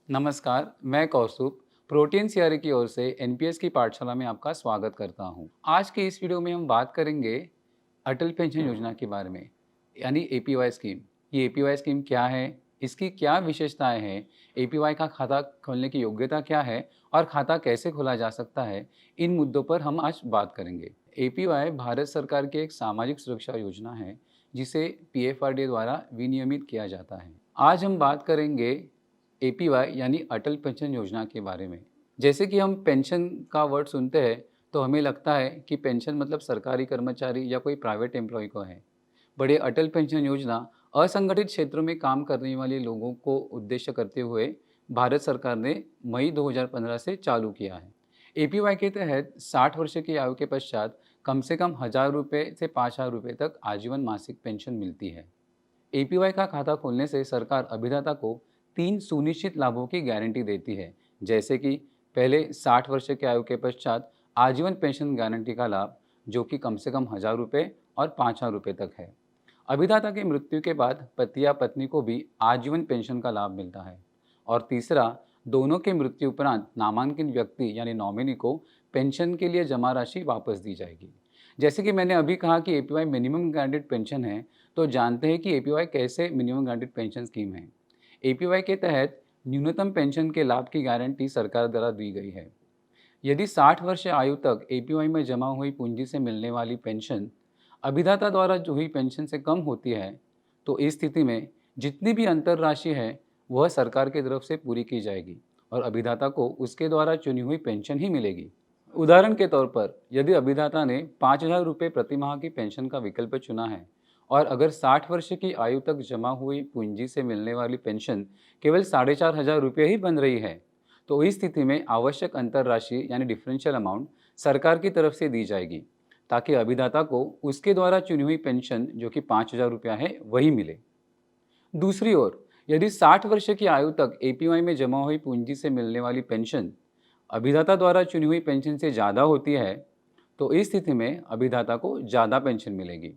नमस्कार, मैं कौस्तुभ protein CRA की ओर से एनपीएस की पाठशाला में आपका स्वागत करता हूं। आज की इस वीडियो में हम बात करेंगे अटल पेंशन योजना के बारे में, यानी एपीवाई स्कीम। ये एपीवाई स्कीम क्या है, इसकी क्या विशेषताएं हैं, एपीवाई का खाता खोलने की योग्यता क्या है और खाता कैसे खोला जा सकता है, इन मुद्दों पर हम आज बात करेंगे। एपीवाई भारत सरकार की एक सामाजिक सुरक्षा योजना है, जिसे पीएफआरडीए द्वारा विनियमित किया जाता है। आज हम बात करेंगे एपीवाई यानी अटल पेंशन योजना के बारे में। जैसे कि हम पेंशन का वर्ड सुनते हैं तो हमें लगता है कि पेंशन मतलब सरकारी कर्मचारी या कोई प्राइवेट एम्प्लॉय को है। बड़े अटल पेंशन योजना असंगठित क्षेत्रों में काम करने वाले लोगों को उद्देश्य करते हुए भारत सरकार ने मई 2015 से चालू किया है। एपीवाई के तहत 60 वर्ष की आयु के पश्चात कम से कम 1,000 रुपये से 5,000 रुपये तक आजीवन मासिक पेंशन मिलती है। एपीवाई का खाता खोलने से सरकार अभिदाता को 3 सुनिश्चित लाभों की गारंटी देती है, जैसे कि पहले 60 वर्ष की आयु के पश्चात आजीवन पेंशन गारंटी का लाभ, जो कि कम से कम 1,000 रुपये और 5,000 रुपये तक है। अभिदाता की मृत्यु के बाद पति या पत्नी को भी आजीवन पेंशन का लाभ मिलता है। और तीसरा, दोनों की मृत्यु उपरांत नामांकित व्यक्ति यानी नॉमिनी को पेंशन के लिए जमा राशि वापस दी जाएगी। जैसे कि मैंने अभी कहा कि एपीवाई मिनिमम गारंटीड पेंशन है, तो जानते हैं कि एपीवाई कैसे मिनिमम गारंटीड पेंशन स्कीम है। एपीवाई के तहत न्यूनतम पेंशन के लाभ की गारंटी सरकार द्वारा दी गई है। यदि 60 वर्ष आयु तक एपीवाई में जमा हुई पूंजी से मिलने वाली पेंशन अभिदाता द्वारा जो हुई पेंशन से कम होती है, तो इस स्थिति में जितनी भी अंतर राशि है वह सरकार की तरफ से पूरी की जाएगी और अभिदाता को उसके द्वारा चुनी हुई पेंशन ही मिलेगी। उदाहरण के तौर पर, यदि अभिदाता ने 5,000 रुपये प्रति माह की पेंशन का विकल्प चुना है और अगर 60 वर्ष की आयु तक जमा हुई पूंजी से मिलने वाली पेंशन केवल 4,500 रुपये ही बन रही है, तो इस स्थिति में आवश्यक अंतर राशि यानी डिफरेंशियल अमाउंट सरकार की तरफ से दी जाएगी, ताकि अभिदाता को उसके द्वारा चुनी हुई पेंशन जो कि 5,000 रुपया है वही मिले। दूसरी ओर, यदि 60 वर्ष की आयु तक एपीवाई में जमा हुई पूंजी से मिलने वाली पेंशन अभिदाता द्वारा चुनी हुई पेंशन से ज़्यादा होती है, तो इस स्थिति में अभिदाता को ज़्यादा पेंशन मिलेगी।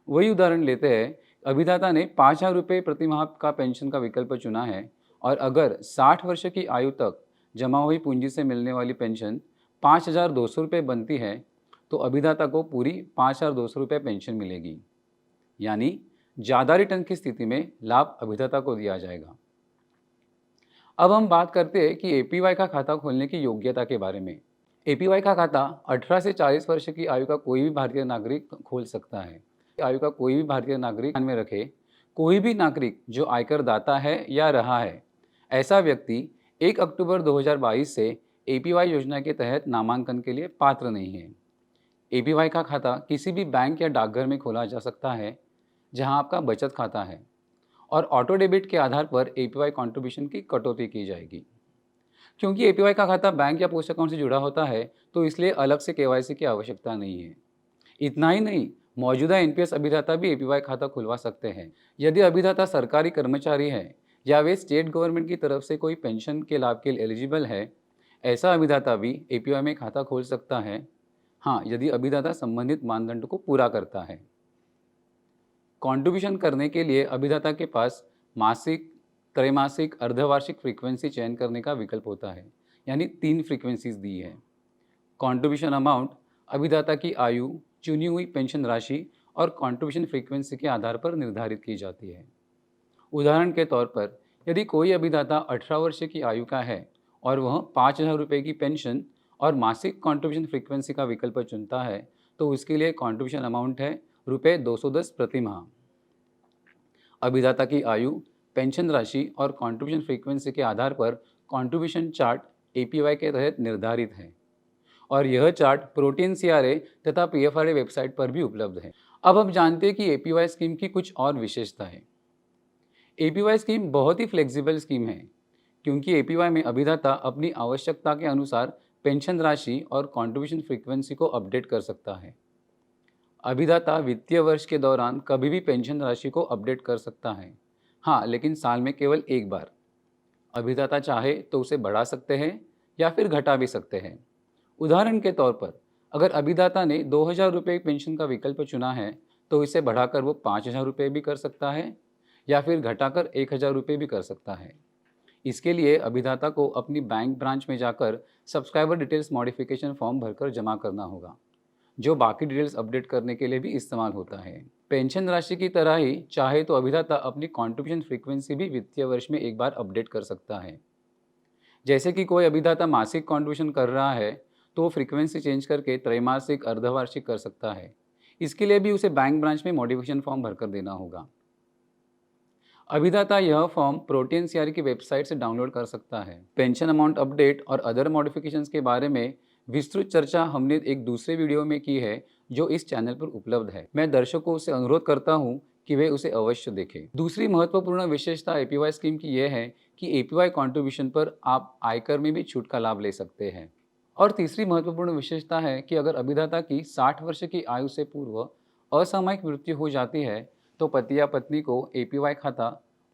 वही उदाहरण लेते हैं, अभिदाता ने 5,000 रुपये प्रति माह का पेंशन का विकल्प चुना है और अगर 60 वर्ष की आयु तक जमा हुई पूंजी से मिलने वाली पेंशन 5,200 रुपये बनती है, तो अभिदाता को पूरी 5,200 रुपये पेंशन मिलेगी। यानी ज़्यादा रिटर्न की स्थिति में लाभ अभिदाता को दिया जाएगा। अब हम बात करते हैं कि एपीवाई का खाता खोलने की योग्यता के बारे में। एपीवाई का खाता 18 से 40 वर्ष की आयु का कोई भी भारतीय नागरिक खोल सकता है। आयु का कोई भी भारतीय नागरिक ध्यान में रखे, कोई भी नागरिक जो आयकर दाता है या रहा है, ऐसा व्यक्ति 1 अक्टूबर 2022 से एपीवाई योजना के तहत नामांकन के लिए पात्र नहीं है। एपीवाई का खाता किसी भी बैंक या डाकघर में खोला जा सकता है जहां आपका बचत खाता है, और ऑटो डेबिट के आधार पर एपीवाई कंट्रीब्यूशन की कटौती की जाएगी। क्योंकि एपीवाई का खाता बैंक या पोस्ट अकाउंट से जुड़ा होता है, तो इसलिए अलग से केवाईसी की आवश्यकता नहीं है। इतना ही नहीं, मौजूदा एनपीएस अभिदाता भी एपीवाई खाता खुलवा सकते हैं। यदि अभिदाता सरकारी कर्मचारी है या वे स्टेट गवर्नमेंट की तरफ से कोई पेंशन के लाभ के लिए एलिजिबल है, ऐसा अभिदाता भी एपीवाई में खाता खोल सकता है। हाँ, यदि अभिदाता संबंधित मानदंड को पूरा करता है। कंट्रीब्यूशन करने के लिए अभिदाता के पास मासिक, त्रैमासिक, अर्धवार्षिक फ्रीक्वेंसी चयन करने का विकल्प होता है, यानी 3 फ्रीक्वेंसीज दी है। कंट्रीब्यूशन अमाउंट अभिदाता की आयु, चुनी हुई पेंशन राशि और कंट्रीब्यूशन फ्रीक्वेंसी के आधार पर निर्धारित की जाती है। उदाहरण के तौर पर, यदि कोई अभिदाता 18 वर्ष की आयु का है और वह 5,000 रुपये की पेंशन और मासिक कंट्रीब्यूशन फ्रीक्वेंसी का विकल्प चुनता है, तो उसके लिए कंट्रीब्यूशन अमाउंट है रुपये 210 प्रति माह। अभिदाता की आयु, पेंशन राशि और कंट्रीब्यूशन फ्रीक्वेंसी के आधार पर कंट्रीब्यूशन चार्ट एपीवाई के तहत निर्धारित है, और यह चार्ट प्रोटीन सीआरए तथा पीएफआरए वेबसाइट पर भी उपलब्ध है। अब हम जानते हैं कि एपीवाई स्कीम की कुछ और विशेषता है। एपीवाई स्कीम बहुत ही फ्लेक्सिबल स्कीम है, क्योंकि एपीवाई में अभिदाता अपनी आवश्यकता के अनुसार पेंशन राशि और कंट्रीब्यूशन फ्रीक्वेंसी को अपडेट कर सकता है। अभिदाता वित्तीय वर्ष के दौरान कभी भी पेंशन राशि को अपडेट कर सकता है। हाँ, लेकिन साल में केवल एक बार। अभिदाता चाहे तो उसे बढ़ा सकते हैं या फिर घटा भी सकते हैं। उदाहरण के तौर पर, अगर अभिदाता ने 2,000 रुपये पेंशन का विकल्प चुना है, तो इसे बढ़ाकर वो 5,000 रुपये भी कर सकता है या फिर घटाकर 1,000 रुपये भी कर सकता है। इसके लिए अभिदाता को अपनी बैंक ब्रांच में जाकर सब्सक्राइबर डिटेल्स मॉडिफिकेशन फॉर्म भरकर जमा करना होगा, जो बाकी डिटेल्स अपडेट करने के लिए भी इस्तेमाल होता है। पेंशन राशि की तरह ही चाहे तो अभिदाता अपनी कॉन्ट्रीब्यूशन फ्रीक्वेंसी भी वित्तीय वर्ष में एक बार अपडेट कर सकता है। जैसे कि कोई अभिदाता मासिक कॉन्ट्रीब्यूशन कर रहा है तो फ्रीक्वेंसी चेंज करके त्रैमासिक अर्धवार्षिक कर सकता है। इसके लिए भी उसे बैंक ब्रांच में मॉडिफिकेशन फॉर्म भरकर देना होगा। अभिदाता यह फॉर्म प्रोटीन सीआर की वेबसाइट से डाउनलोड कर सकता है। पेंशन अमाउंट अपडेट और अदर मॉडिफिकेशंस के बारे में विस्तृत चर्चा हमने एक दूसरे वीडियो में की है जो इस चैनल पर उपलब्ध है। मैं दर्शकों से अनुरोध करता हूं कि वे उसे अवश्य देखें। दूसरी महत्वपूर्ण विशेषता एपीवाई स्कीम की यह है कि एपीवाई कॉन्ट्रीब्यूशन पर आप आयकर में भी छूट का लाभ ले सकते हैं। और तीसरी महत्वपूर्ण विशेषता है कि अगर अभिदाता की 60 वर्ष की आयु से पूर्व असामयिक मृत्यु हो जाती है तो पति या पत्नी को एपीवाई खाता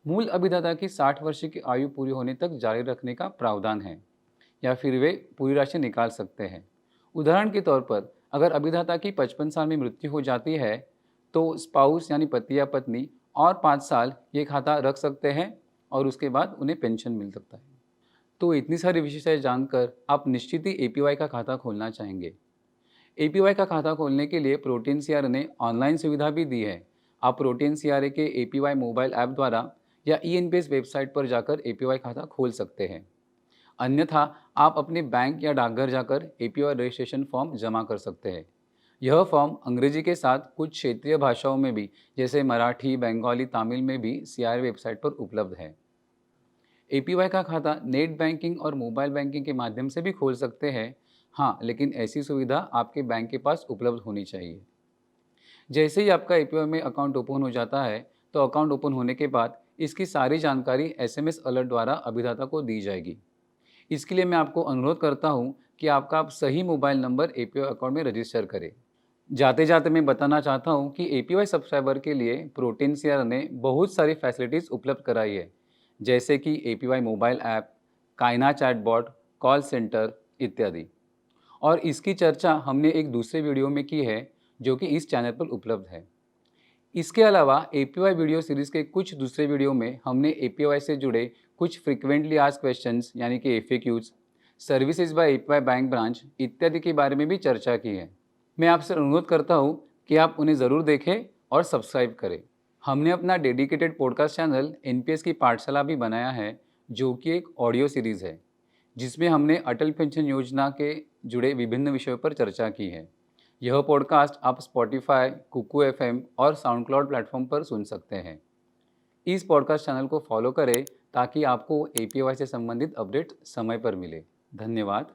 मूल अभिदाता की 60 वर्ष की आयु पूरी होने तक जारी रखने का प्रावधान है, या फिर वे पूरी राशि निकाल सकते हैं। उदाहरण के तौर पर अगर अभिदाता की 55 साल में मृत्यु हो जाती है तो स्पाउस यानी पति या पत्नी और 5 साल ये खाता रख सकते हैं और उसके बाद उन्हें पेंशन मिल सकता है। तो इतनी सारी विशेषताएं जानकर आप निश्चित ही एपीवाई का खाता खोलना चाहेंगे। एपीवाई का खाता खोलने के लिए प्रोटीन सीआर ने ऑनलाइन सुविधा भी दी है। आप प्रोटीन सीआर के एपीवाई मोबाइल ऐप द्वारा या ईएनपीएस वेबसाइट पर जाकर एपीवाई खाता खोल सकते हैं। अन्यथा आप अपने बैंक या डाकघर जाकर एपीवाई रजिस्ट्रेशन फॉर्म जमा कर सकते हैं। यह फॉर्म अंग्रेजी के साथ कुछ क्षेत्रीय भाषाओं में भी जैसे मराठी, बंगाली, तमिल में भी सीआर वेबसाइट पर उपलब्ध है। एपीवाई का खाता नेट बैंकिंग और मोबाइल बैंकिंग के माध्यम से भी खोल सकते हैं। हाँ, लेकिन ऐसी सुविधा आपके बैंक के पास उपलब्ध होनी चाहिए। जैसे ही आपका एपीवाई में अकाउंट ओपन हो जाता है तो अकाउंट ओपन होने के बाद इसकी सारी जानकारी एसएमएस अलर्ट द्वारा अभिदाता को दी जाएगी। इसके लिए मैं आपको अनुरोध करता हूं कि आपका आप सही मोबाइल नंबर एपीवाई अकाउंट में रजिस्टर करें। जाते जाते मैं बताना चाहता हूं कि एपीवाई सब्सक्राइबर के लिए प्रोटीन सीआर ने बहुत सारी फैसिलिटीज़ उपलब्ध कराई है, जैसे कि एपीवाई मोबाइल ऐप, कायना चैटबॉट, कॉल सेंटर इत्यादि। और इसकी चर्चा हमने एक दूसरे वीडियो में की है जो कि इस चैनल पर उपलब्ध है। इसके अलावा एपीवाई वीडियो सीरीज़ के कुछ दूसरे वीडियो में हमने एपीवाई से जुड़े कुछ फ्रीक्वेंटली आस्क्ड क्वेश्चंस यानी कि FAQs, services by APY bank branch इत्यादि के बारे में भी चर्चा की है। मैं आपसे अनुरोध करता हूँ कि आप उन्हें ज़रूर देखें और सब्सक्राइब करें। हमने अपना डेडिकेटेड पॉडकास्ट चैनल एनपीएस की पाठशाला भी बनाया है, जो कि एक ऑडियो सीरीज़ है जिसमें हमने अटल पेंशन योजना के जुड़े विभिन्न विषयों पर चर्चा की है। यह पॉडकास्ट आप स्पॉटिफाई, कुकू एफएम और साउंड क्लाउड प्लेटफॉर्म पर सुन सकते हैं। इस पॉडकास्ट चैनल को फॉलो करें ताकि आपको एपीवाई से संबंधित अपडेट समय पर मिले। धन्यवाद।